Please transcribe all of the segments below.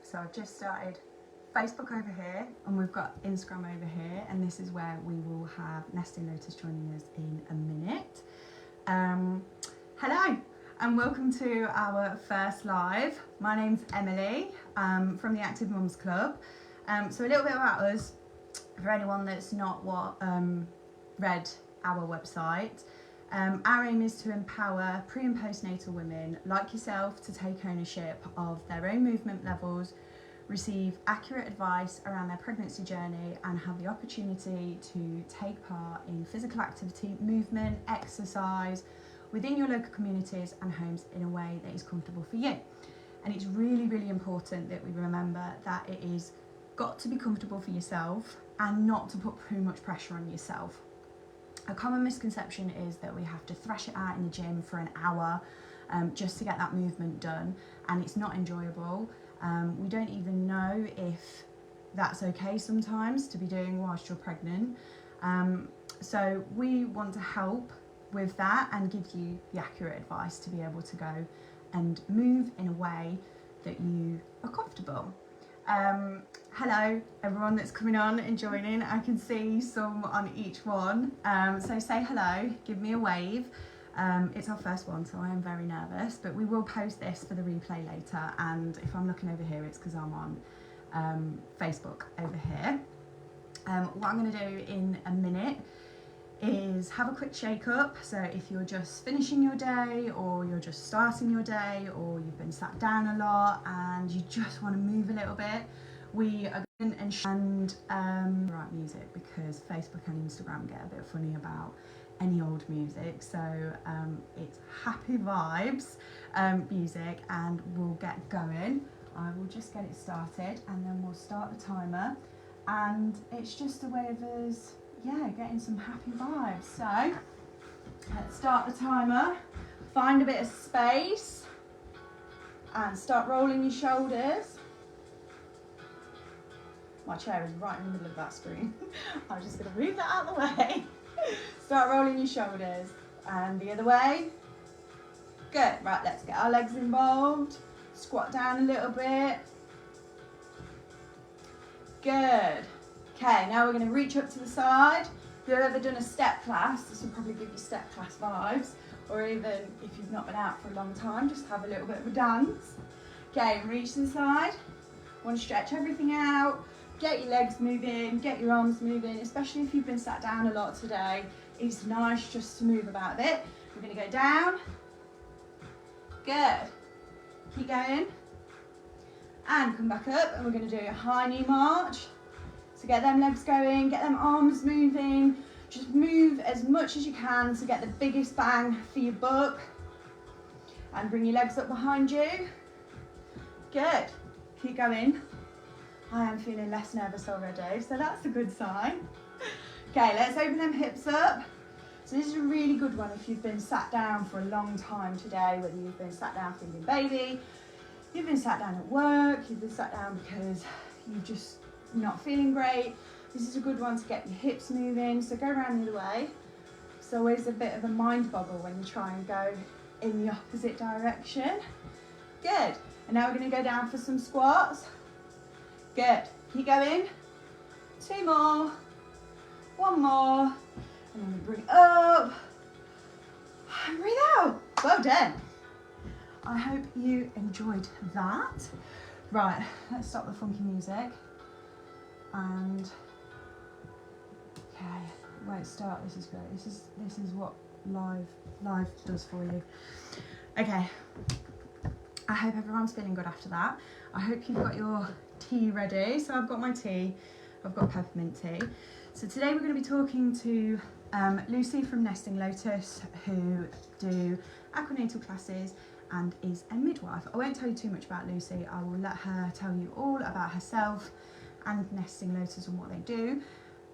So I've just started Facebook over here and we've got Instagram over here, and this is where we will have Nesting Lotus joining us in a minute. Hello and welcome to our first live. My name's Emily from the Active Mums Club. So a little bit about us, for anyone that's not read our website. Our aim is to empower pre and postnatal women like yourself to take ownership of their own movement levels, receive accurate advice around their pregnancy journey, and have the opportunity to take part in physical activity, movement, exercise within your local communities and homes in a way that is comfortable for you. And it's really, really important that we remember that it is got to be comfortable for yourself and not to put too much pressure on yourself. A common misconception is that we have to thrash it out in the gym for an hour just to get that movement done, and it's not enjoyable. We don't even know if that's okay sometimes to be doing whilst you're pregnant. So we want to help with that and give you the accurate advice to be able to go and move in a way that you are comfortable. Hello everyone that's coming on and joining. I can see some on each one, so say hello, give me a wave. It's our first one, so I am very nervous, but we will post this for the replay later, and if I'm looking over here it's because I'm on Facebook over here. What I'm going to do in a minute is have a quick shake up. So if you're just finishing your day, or you're just starting your day, or you've been sat down a lot and you just want to move a little bit, we are going and write music, because Facebook and Instagram get a bit funny about any old music. So it's happy vibes music, and we'll get going. I will just get it started and then we'll start the timer, and it's just a way of us getting some happy vibes. So let's start the timer, find a bit of space and start rolling your shoulders. My chair is right in the middle of that screen. I'm just going to move that out of the way. Start rolling your shoulders, and the other way. Good. Right, let's get our legs involved. Squat down a little bit. Good. Okay, now we're going to reach up to the side. If you've ever done a step class, this will probably give you step class vibes, or even if you've not been out for a long time, just have a little bit of a dance. Okay, reach to the side. Want to stretch everything out, get your legs moving, get your arms moving, especially if you've been sat down a lot today. It's nice just to move about a bit. We're going to go down. Good. Keep going. And come back up, and we're going to do a high knee march. So get them legs going, get them arms moving. Just move as much as you can to get the biggest bang for your buck. And bring your legs up behind you. Good. Keep going. I am feeling less nervous already, so that's a good sign. Okay, let's open them hips up. So this is a really good one if you've been sat down for a long time today, whether you've been sat down feeding baby, you've been sat down at work, you've been sat down because you're just not feeling great. This is a good one to get your hips moving. So go around the other way. It's always a bit of a mind boggle when you try and go in the opposite direction. Good. And now we're going to go down for some squats. Good. Keep going. 2 more. 1 more. And then we bring it up. And breathe out. Well done. I hope you enjoyed that. Right, let's stop the funky music. And okay, wait, start. This is great. This is what live does for you. Okay. I hope everyone's feeling good after that. I hope you've got your tea ready. So I've got my tea. I've got peppermint tea. So today we're going to be talking to Lucy from Nesting Lotus, who do aquanatal classes and is a midwife. I won't tell you too much about Lucy. I will let her tell you all about herself and Nesting Lotus and what they do.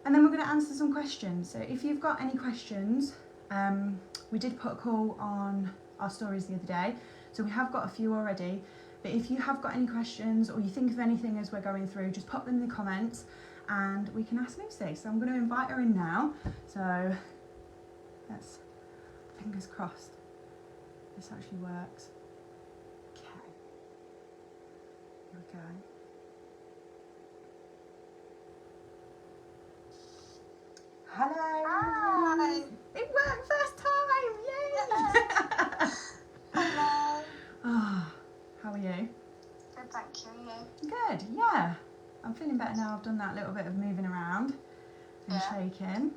And then we're going to answer some questions. So if you've got any questions, we did put a call on our stories the other day. So we have got a few already. But if you have got any questions or you think of anything as we're going through, just pop them in the comments and we can ask Lucy. So I'm going to invite her in now. So let's, fingers crossed, this actually works. Okay. Here we go. Hello. Hi. It worked first time. Yay. Hello. Oh, how are you? Good, thank you. Are you? Good. Yeah. I'm feeling better now. I've done that little bit of moving around and shaking.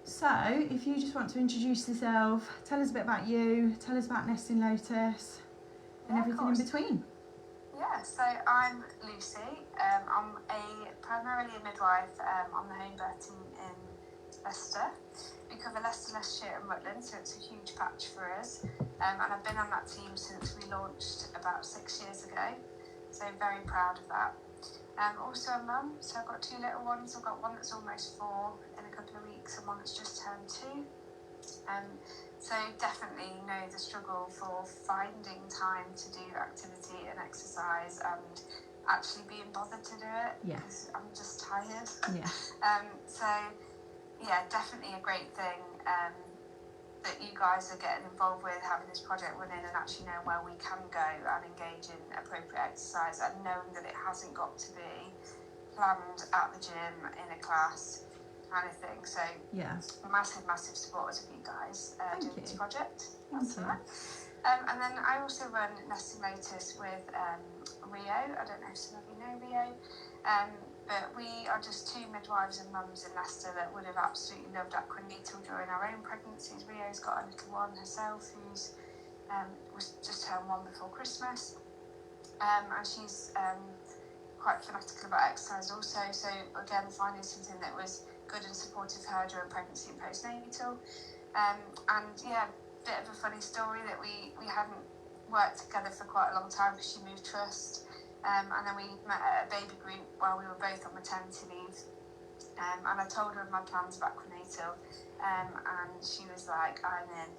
So, if you just want to introduce yourself, tell us a bit about you, tell us about Nesting Lotus and everything in between. Yeah, so I'm Lucy. I'm primarily a midwife on the home birth team in Leicester. We cover Leicester, Leicestershire and Rutland, so it's a huge patch for us. And I've been on that team since we launched about 6 years ago, so very proud of that. Also a mum, so I've got 2 little ones. I've got one that's almost 4 in a couple of weeks and one that's just turned 2. So definitely know the struggle for finding time to do activity and exercise and actually being bothered to do it because I'm just tired. So yeah, definitely a great thing that you guys are getting involved with, having this project running and actually knowing where we can go and engage in appropriate exercise and knowing that it hasn't got to be planned at the gym in a class kind of thing. So massive supporters of you guys doing this project. That's all right. And then I also run Nesting Lotus with Rio. I don't know if some of you know Rio, but we are just 2 midwives and mums in Leicester that would have absolutely loved Aquanatal during our own pregnancies. Rio's got a little one herself who's was just turned 1 before Christmas, and she's quite fanatical about exercise also. So again, finding something that was good and supportive for her during pregnancy and postnatal. And yeah, bit of a funny story that we hadn't worked together for quite a long time because she moved trust. And then we met at a baby group while we were both on maternity leave. And I told her of my plans of Aquanatal, and she was like, I'm in.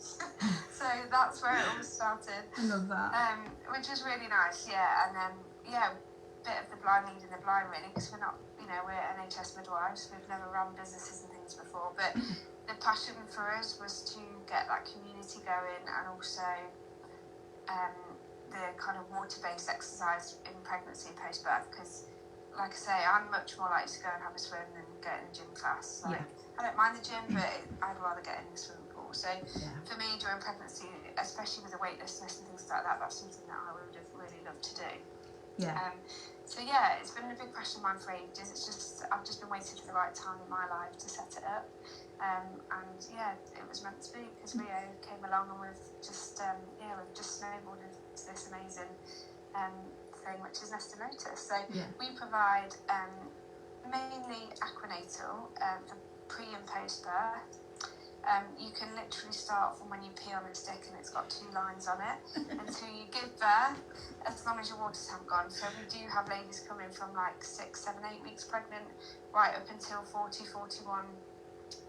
So that's where it all started. I love that. Which was really nice, And then, bit of the blind leading the blind really, because we're not, we're NHS midwives. We've never run businesses and things before, but the passion for us was to get that community going and also the kind of water-based exercise in pregnancy and post-birth, because like I say, I'm much more likely to go and have a swim than get in a gym class. I don't mind the gym, but I'd rather get in the swimming pool. So for me during pregnancy, especially with the weightlessness and things like that, that's something that I would have really loved to do. So it's been a big passion of mine for ages. It's just I've just been waiting for the right time in my life to set it up, and it was meant to be because Rio came along and we've just snowballed into this amazing thing which is Nesting Lotus. So we provide mainly Aquanatal for pre and post birth. You can literally start from when you pee on a stick and it's got 2 lines on it until you give birth, as long as your waters haven't gone. So we do have ladies coming from like 6, 7, 8 weeks pregnant right up until 40, 41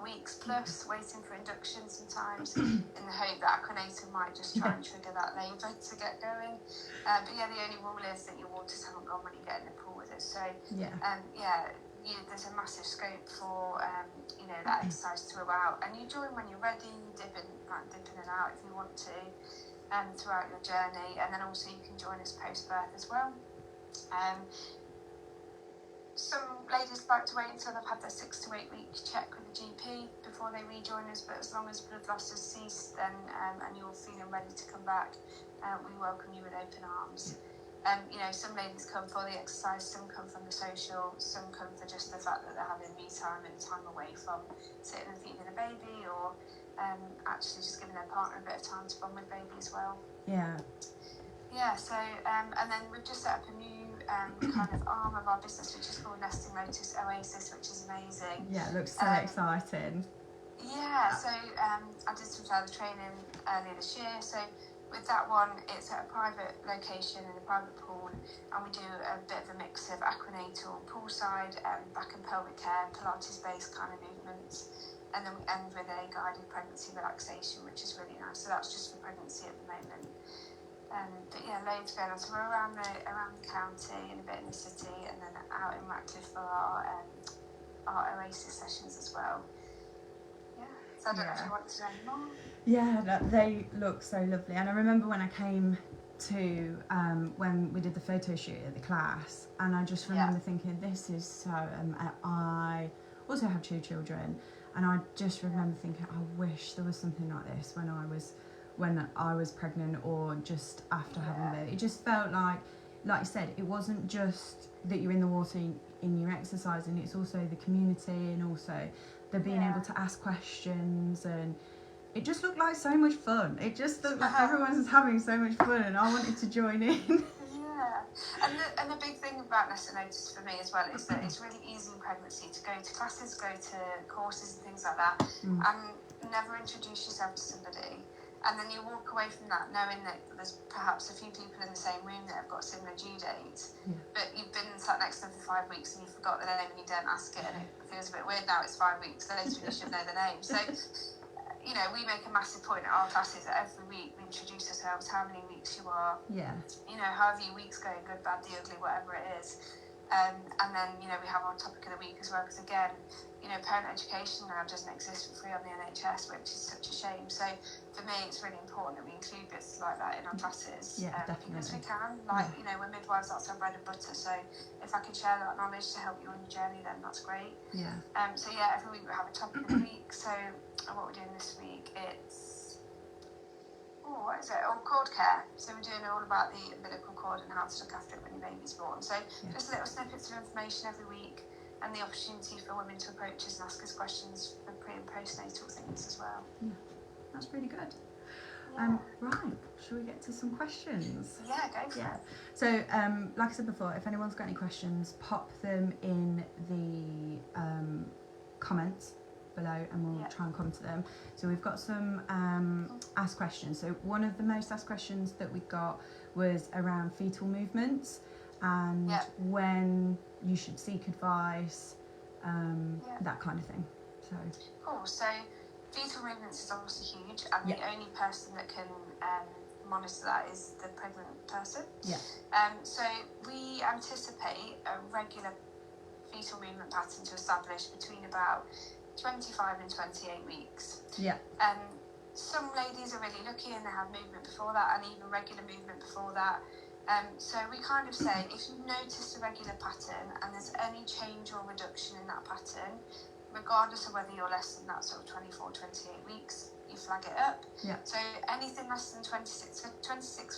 weeks plus, waiting for induction sometimes in the hope that Aquanatal might just try and trigger that labour to get going. But the only rule is that your waters haven't gone when you get in the pool with us. So there's a massive scope for that exercise throughout, and you join when you're ready, dipping in and out if you want to, throughout your journey, and then also you can join us post-birth as well. Some ladies like to wait until they've had their 6 to 8 week check with the GP before they rejoin us, but as long as blood loss has ceased then and you're feeling ready to come back, we welcome you with open arms. Some ladies come for the exercise, some come from the social, some come for just the fact that they're having me time and time away from sitting and feeding a baby, or actually just giving their partner a bit of time to bond with baby as well. So and then we've just set up a new kind of arm of our business which is called Nesting Lotus Oasis, which is amazing. It looks so exciting. So I did some further training earlier this year. So with that one, it's at a private location in a private pool, and we do a bit of a mix of Aquanatal, poolside, back and pelvic care, Pilates-based kind of movements, and then we end with a guided pregnancy relaxation, which is really nice. So that's just for pregnancy at the moment. But loads going on. So we're around the county and a bit in the city, and then out in Ratcliffe for our Oasis sessions as well. So I don't know if you want to know more. They look so lovely, and I remember when I came to when we did the photo shoot at the class, and I just remember thinking, this is so I also have 2 children, And I just remember thinking, I wish there was something like this when I was pregnant, or just after having a baby. It just felt like you said, it wasn't just that you're in the water in your exercising, it's also the community, and also the being able to ask questions, and it just looked like so much fun. It just looked like everyone was having so much fun, and I wanted to join in. And the big thing about Nesting Lotus for me as well is that it's really easy in pregnancy to go to classes, go to courses and things like that, and never introduce yourself to somebody. And then you walk away from that knowing that there's perhaps a few people in the same room that have got similar due dates, but you've been sat next to them for 5 weeks and you forgot their name and you don't ask it, and it feels a bit weird now. It's 5 weeks later and you should know the name. So, you know, we make a massive point at our classes that every week we introduce ourselves, how many weeks you are, you know, however your week's going, good, bad, the ugly, whatever it is. And then, you know, we have our topic of the week as well, because again, you know, parent education now doesn't exist for free on the NHS, which is such a shame. So for me, it's really important that we include bits like that in our classes. Definitely. Because we can, you know, we're midwives, that's our bread and butter. So if I can share that knowledge to help you on your journey, then that's great. So every week we have a topic of the week. So what we're doing this week, it's what is it? Cord care. So we're doing all about the umbilical cord and how to look after it when your baby's born. So just little snippets of information every week, and the opportunity for women to approach us and ask us questions for pre and postnatal things as well. That's really good. Right, shall we get to some questions? Yeah, go for it. So, like I said before, if anyone's got any questions, pop them in the comments below, and we'll try and come to them. So we've got some asked questions. So one of the most asked questions that we got was around fetal movements, and when you should seek advice, that kind of thing. So cool. So fetal movements is obviously huge, and the only person that can monitor that is the pregnant person. So we anticipate a regular fetal movement pattern to establish between about 25 and 28 weeks. Some ladies are really lucky and they have movement before that, and even regular movement before that. So we kind of say, if you notice a regular pattern and there's any change or reduction in that pattern, regardless of whether you're less than that sort of 24, 28 weeks, you flag it up. So anything less than 26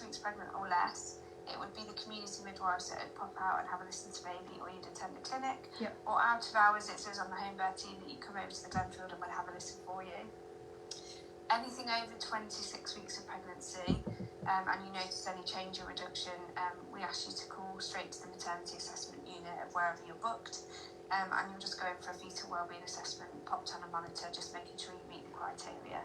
weeks pregnant or less, it would be the community midwives that would pop out and have a listen to baby, or you'd attend a clinic, or out of hours it says on the home birth team that you come over to the Glenfield and we'll have a listen for you. Anything over 26 weeks of pregnancy, and you notice any change or reduction, we ask you to call straight to the maternity assessment unit of wherever you're booked, and you'll just go in for a fetal wellbeing assessment, popped on a monitor, just making sure you meet the criteria.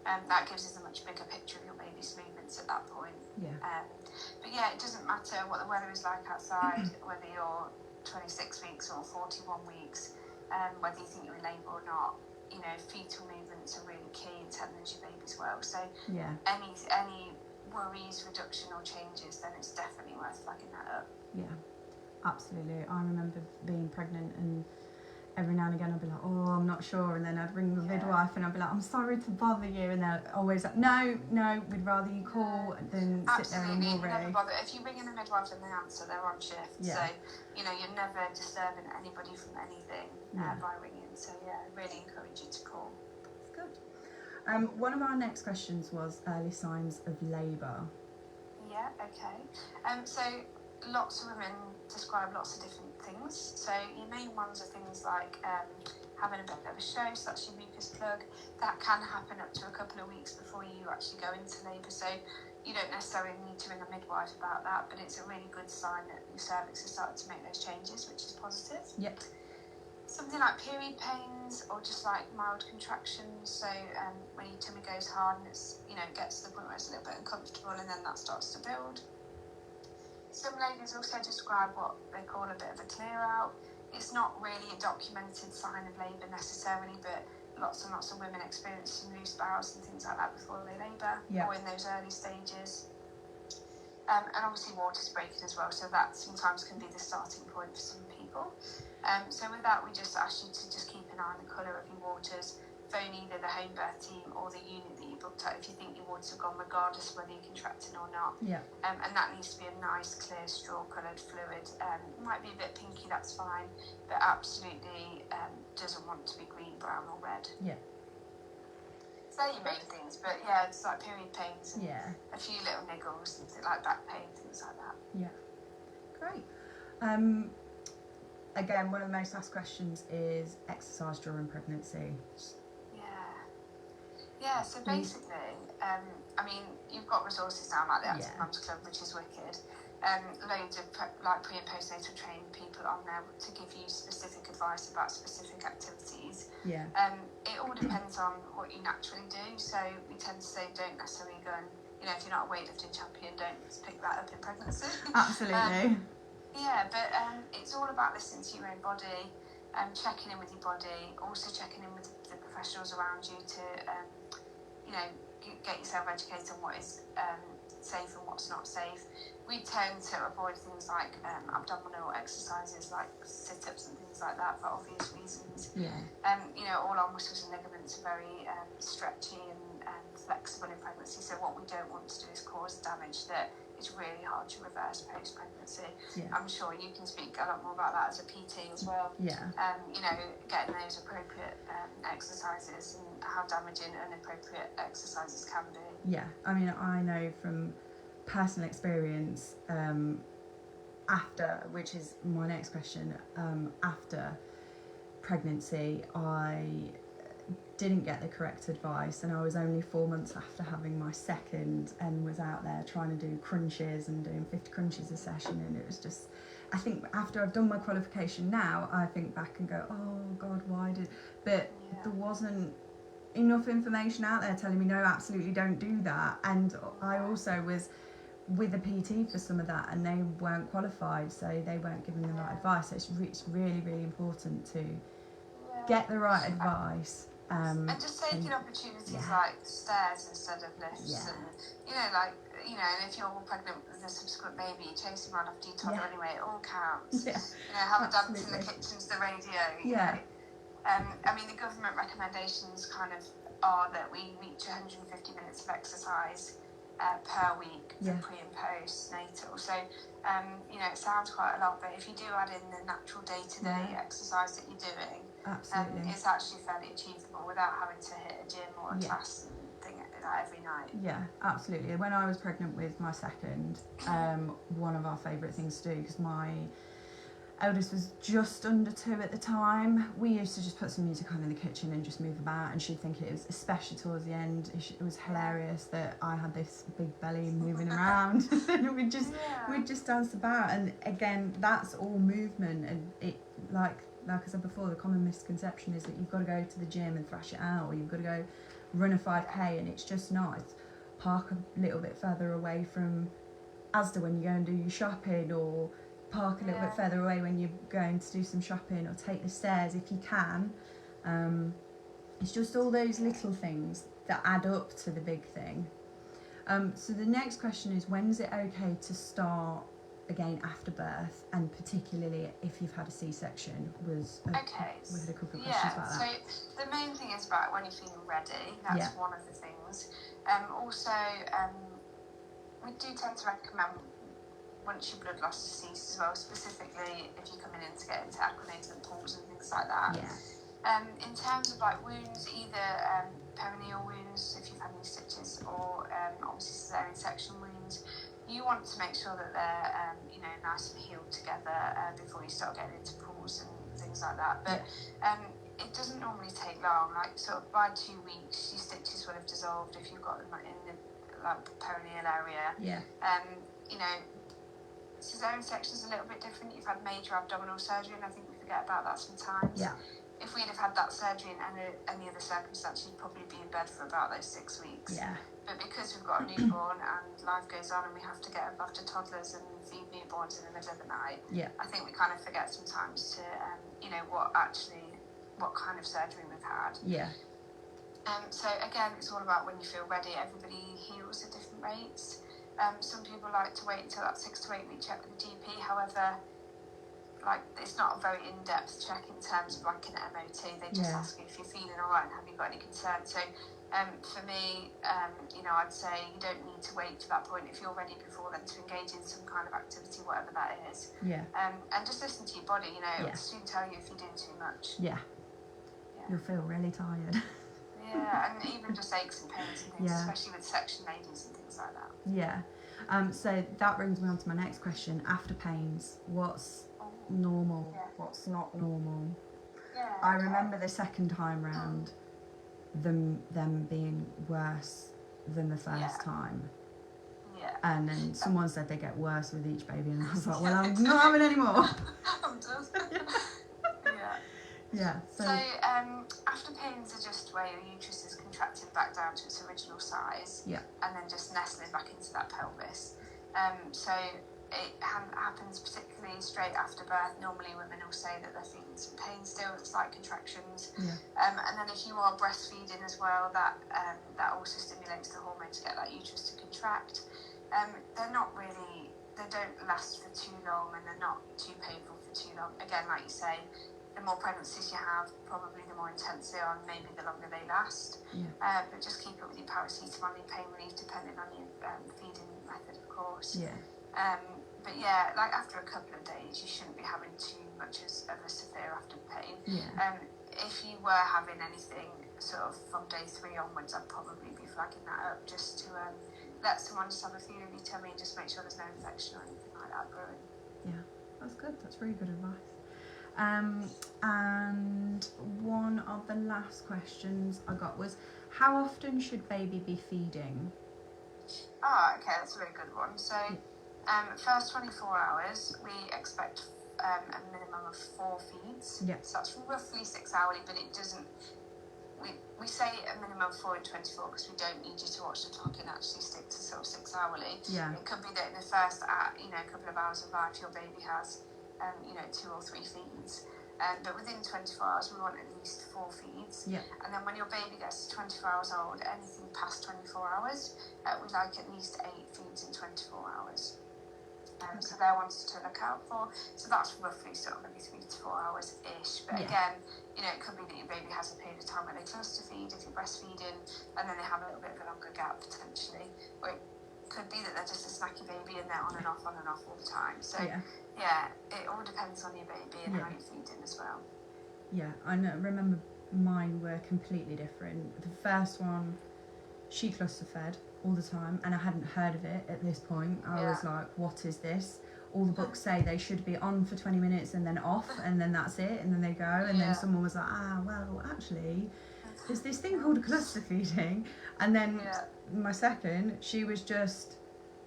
That gives us a much bigger picture of your baby's movements at that point. But it doesn't matter what the weather is like outside, whether you're 26 weeks or 41 weeks, whether you think you're in labour or not. You know, fetal movements are really key in telling us your baby's well. So any worries, reduction or changes, then it's definitely worth flagging that up. Absolutely. I remember being pregnant, and every now and again I'd be like, oh, I'm not sure, and then I'd ring the midwife and I'd be like, I'm sorry to bother you, and they're always like, no, we'd rather you call than sit there and worry. Never bother. If you ring in the midwife and they answer, they're on shift. So, you know, you're never disturbing anybody from anything by ringing. So I really encourage you to call. That's good. One of our next questions was early signs of labour. So lots of women describe lots of different things. So your main ones are things like having a bit of a show, so that's your mucus plug. That can happen up to a couple of weeks before you actually go into labour. So you don't necessarily need to ring a midwife about that, but it's a really good sign that your cervix has started to make those changes, which is positive. Something like period pains, or just like mild contractions. So when your tummy goes hard and it's, you know, gets to the point where it's a little bit uncomfortable, and then that starts to build. Some ladies also describe what they call a bit of a clear out. It's not really a documented sign of labour necessarily, but lots and lots of women experience some loose bowels and things like that before they labour, or in those early stages. And obviously water's breaking as well, so that sometimes can be the starting point for some people. So with that, we just ask you to just keep an eye on the colour of your waters, phone either the home birth team or the unit that you booked at if you think your waters have gone, regardless of whether you're contracting or not. Yeah. And that needs to be a nice, clear, straw-coloured fluid. Might be a bit pinky, that's fine, but absolutely doesn't want to be green, brown or red. Yeah. So they're your main things, but yeah, it's like period pains and Yeah. a few little niggles, and like back pain, things like that. Yeah. Great. Again, one of the most asked questions is exercise during pregnancy. Yeah, so basically, I mean, you've got resources now like the Active Yeah. Mums Club, which is wicked. Loads of pre and postnatal trained people on there to give you specific advice about specific activities. Yeah. It all depends on what you naturally do. So we tend to say don't necessarily go and, you know, if you're not a weightlifting champion, don't pick that up in pregnancy. Absolutely. Yeah, but it's all about listening to your own body, checking in with your body, also checking in with the professionals around you to, you know, get yourself educated on what is safe and what's not safe. We tend to avoid things like abdominal exercises like sit-ups and things like that for obvious reasons. Yeah. You know, all our muscles and ligaments are very stretchy and flexible in pregnancy, so what we don't want to do is cause damage that is really hard to reverse post-pregnancy. Yeah. I'm sure you can speak a lot more about that as a PT as well. Yeah. You know, getting those appropriate exercises and how damaging inappropriate exercises can be. Yeah. I mean, I know from personal experience, after, which is my next question, after pregnancy, I didn't get the correct advice, and I was only 4 months after having my second and was out there trying to do crunches and doing 50 crunches a session, and it was just, I think after I've done my qualification now, I think back and go, oh God, why did, but there wasn't enough information out there telling me no, absolutely don't do that. And I also was with a PT for some of that, and they weren't qualified, so they weren't giving the right advice. So it's really, really important to get the right advice. And just taking opportunities like stairs instead of lifts, and you know, like, you know, and if you're pregnant with a subsequent baby, chasing around after you toddler anyway, it all counts. Yeah. You know, have a dance in the kitchen to the radio. You know. I mean, the government recommendations kind of are that we reach 150 minutes of exercise per week for pre and post natal. So, you know, it sounds quite a lot, but if you do add in the natural day-to-day exercise that you're doing, it's actually fairly achievable without having to hit a gym or a class and thing like every night. Yeah, absolutely. When I was pregnant with my second, one of our favourite things to do, because my eldest was just under 2 at the time, we used to just put some music on in the kitchen and just move about, and she'd think it was, especially towards the end, it was hilarious that I had this big belly moving around and we'd just dance about. And again, that's all movement, and it, like I said before, the common misconception is that you've got to go to the gym and thrash it out, or you've got to go run a 5k, and it's just not. It's park a little bit further away from Asda when you go and do your shopping, or park a little bit further away when you're going to do some shopping, or take the stairs if you can. It's just all those little things that add up to the big thing. So the next question is, when is it okay to start again after birth, and particularly if you've had a C-section? We had a couple of questions about that. So the main thing is about when you're feeling ready. That's one of the things. Also, we do tend to recommend once your blood loss has ceased as well, specifically if you're coming in to get into aquanatal pools and things like that. In terms of like wounds, either perineal wounds if you've had any stitches, or obviously cesarean section wounds, you want to make sure that they're you know, nice and healed together before you start getting into pools and things like that. But it doesn't normally take long. Like sort of by 2 weeks, your stitches will have dissolved if you've got them in the like perineal area. You know, cesarean section is a little bit different. You've had major abdominal surgery, and I think we forget about that sometimes. If we'd have had that surgery in any other circumstance, you'd probably be in bed for about those 6 weeks. But because we've got a newborn and life goes on, and we have to get up after toddlers and feed newborns in the middle of the night, I think we kind of forget sometimes to, you know, what kind of surgery we've had. So again, it's all about when you feel ready. Everybody heals at different rates. Some people like to wait until that 6 to 8 week check with the GP. However, like, it's not a very in-depth check in terms of like an MOT. They just ask you if you're feeling all right and have you got any concerns. So for me, you know, I'd say you don't need to wait to that point if you're ready before then to engage in some kind of activity, whatever that is. And just listen to your body, you know, it'll soon tell you if you're doing too much. You'll feel really tired. And even just aches and pains and things, especially with section ladies and things like that. So that brings me on to my next question. After pains, what's normal? What's not normal? I remember the second time round them being worse than the first time. And then someone said they get worse with each baby, and I was like, well, I'm not having any more. I'm done. So after pains are just where your uterus is contracted back down to its original size, and then just nestling back into that pelvis. So it happens particularly straight after birth. Normally women will say that they're feeling some pain still, slight contractions. And then if you are breastfeeding as well, that also stimulates the hormone to get that uterus to contract. They don't last for too long, and they're not too painful for too long. Again, like you say, the more pregnancies you have, probably the more intense they are, and maybe the longer they last. But just keep up with your paracetamol and pain relief, depending on your feeding method, of course. But like after a couple of days, you shouldn't be having too much of a severe after pain. If you were having anything sort of from day 3 onwards, I'd probably be flagging that up just to let someone just have a feel of your tummy and just make sure there's no infection or anything like that growing. That's good. That's really good advice. And one of the last questions I got was, how often should baby be feeding? Okay, that's a really good one. So first 24 hours, we expect a minimum of 4 feeds. So that's roughly 6 hourly, but it doesn't, we say a minimum of 4 in 24 because we don't need you to watch the clock and actually stick to sort of 6 hourly. It could be that in the first couple of hours of life your baby has 2 or 3 feeds. But within 24 hours, we want at least 4 feeds. And then when your baby gets to 24 hours old, anything past 24 hours, we like at least 8 feeds in 24 hours. So they're ones to look out for. So that's roughly sort of maybe 3 to 4 hours-ish. But again, it could be that your baby has a period of time where they cluster feed if you're breastfeeding, and then they have a little bit of a longer gap potentially. Or it could be that they're just a snacky baby and they're on and off all the time. So it all depends on your baby and how you're feeding as well. I remember mine were completely different. The first one, she cluster fed all the time, and I hadn't heard of it at this point. I was like, what is this? All the books say they should be on for 20 minutes and then off, and then that's it, and then they go. And then someone was like, well, actually, there's this thing called cluster feeding. And then my second, she was just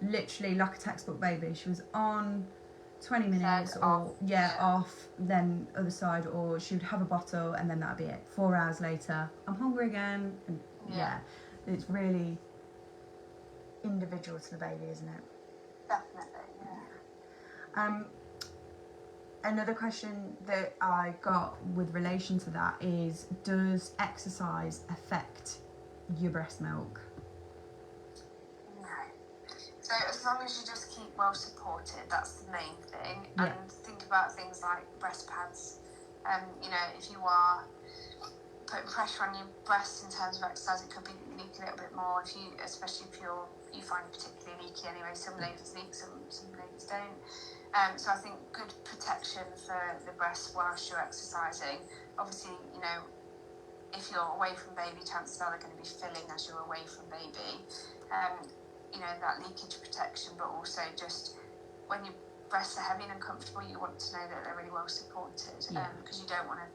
literally like a textbook baby. She was on 20 minutes off, then other side, or she would have a bottle and then that'd be it. 4 hours later, I'm hungry again. And it's really individual to the baby, isn't it? Definitely. Another question that I got with relation to that is, does exercise affect your breast milk? No. So as long as you just keep well supported, that's the main thing. And think about things like breast pads. If you are putting pressure on your breasts in terms of exercise, it could be that you leak a little bit more. Especially if you find it particularly leaky anyway. Some ladies leak, some ladies don't. So I think good protection for the breast whilst you're exercising. Obviously, if you're away from baby, chances are they're going to be filling as you're away from baby. That leakage protection, but also just when your breasts are heavy and uncomfortable, you want to know that they're really well supported, because you don't want to,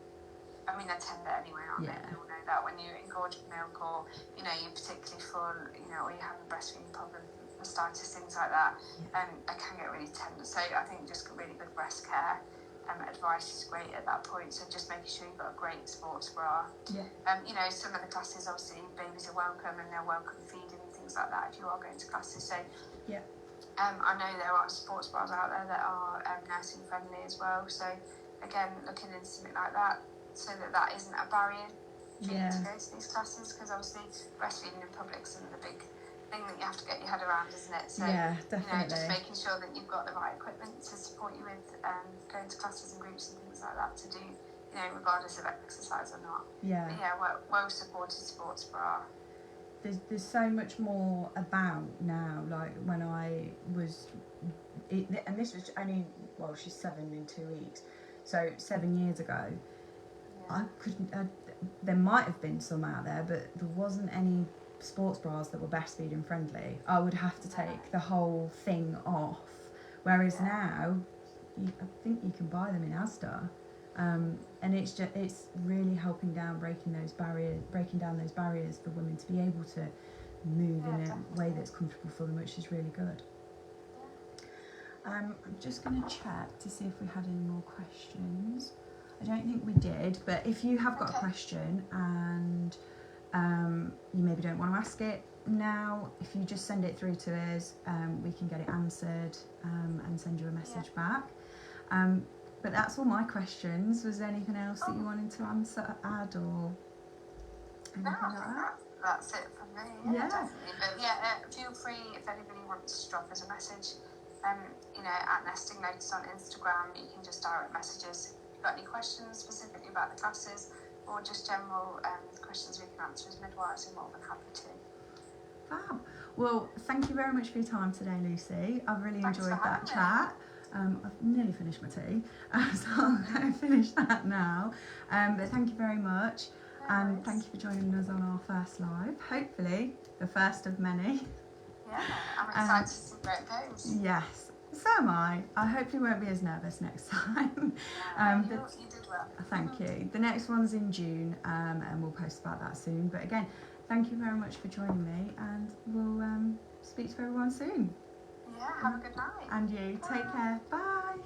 they're tender anyway, aren't they? We all know that when you engorge with milk, or you're particularly full, or you're having breastfeeding problems, mastitis, things like that, they can get really tender. So I think just really good breast care advice is great at that point. So just making sure you've got a great sports bra. Some of the classes, obviously babies are welcome and they're welcome feeding and things like that if you are going to classes. So I know there are sports bras out there that are nursing friendly as well. So again, looking into something like that so that isn't a barrier for you to go to these classes, because obviously breastfeeding in public is one of the big thing that you have to get your head around, isn't it? So, yeah, you know, just definitely. making sure that you've got the right equipment to support you with going to classes and groups and things like that to do, you know, regardless of exercise or not. Yeah. But yeah, well supported sports bra. There's so much more about now. Like when I was, and this was only, well, she's 7 in 2 weeks, so 7 years ago. Yeah. I couldn't. There might have been some out there, but there wasn't any sports bras that were breastfeeding friendly. I would have to take the whole thing off. Whereas now, I think you can buy them in Asda, and it's really helping down breaking down those barriers for women to be able to move in a way that's comfortable for them, which is really good. I'm just going to check to see if we had any more questions. I don't think we did, but if you have got a question and you maybe don't want to ask it now, if you just send it through to us, we can get it answered and send you a message back. But that's all my questions. Was there anything else that you wanted to add or anything like that? That's it from me. Yeah, definitely. But yeah, feel free if anybody wants to drop us a message. You know, at Nesting Lotus on Instagram, you can just direct messages. If you've got any questions specifically about the classes or just general questions we can answer as midwives, we're more than happy to. Fab. Well, thank you very much for your time today, Lucy. I've really enjoyed that chat. I've nearly finished my tea, so I'm going to finish that now. But thank you very much, and thank you for joining us on our first live. Hopefully, the first of many. Yeah, I'm excited to see where it goes. Yes, so am I. I hope you won't be as nervous next time. You did well. Thank you. The next one's in June, and we'll post about that soon. But again, thank you very much for joining me, and we'll speak to everyone soon. Yeah, have a good night. And you. Take care. Bye.